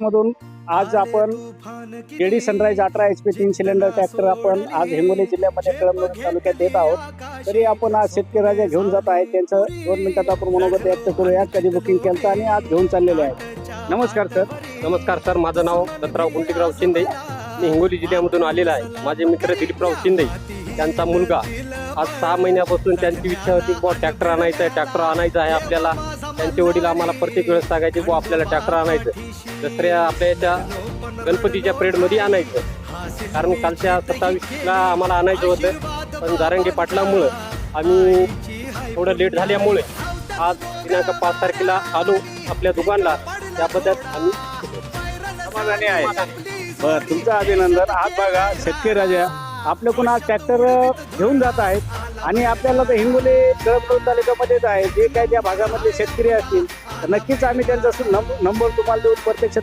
मधून आज आपण JD sunrise 18 HP 3 cylinder tractor आपण आज हिंगोली जिल्ह्यामध्ये कळमनुरी तालुक्यात देत आहोत। तरी आपण आज शेतकरी राजा घेऊन जात आहे, त्यांचं 2 मिनिटात आपण मनोगत व्यक्त करूया। कधी बुकिंग केलं आणि आज घेऊन चाललेले आहे। नमस्कार सर। नमस्कार सर, माझं नाव दत्तराव गुंटिकराव शिंदे, मी हिंगोली जिल्ह्यामधून आलेला आहे। माझे मित्र दिलीपराव शिंदे, त्यांचा मुलगा आज 6 महिन्यापासून त्यांची इच्छा होती की ट्रॅक्टर आणायचा आहे आपल्याला। त्यांचे वडील आम्हाला प्रत्येक वेळेस सांगायचे की आपल्याला ट्रॅक्टर आणायचं, दसऱ्या आपल्या याच्या गणपतीच्या पिरियडमध्ये आणायचं, कारण कालच्या 27ला आम्हाला आणायचं होतं, पण जारंगे पाटलामुळं आम्ही थोडं लेट झाल्यामुळे आज दिनांक 5 तारखेला आलो आपल्या दुकानला। त्याबद्दल आम्ही समाधानी आहे। बरं, तुमचं अभिनंदन। आज बघा शेतकरी राजा आपल्याकडून आज ट्रॅक्टर घेऊन जात आहेत आणि आपल्याला तर हिंगोली कळमनुरी तालुक्यामध्येच आहे, जे काही त्या भागामधले शेतकरी असतील तर नक्कीच आम्ही त्यांचा नंबर तुम्हाला देऊन प्रत्यक्ष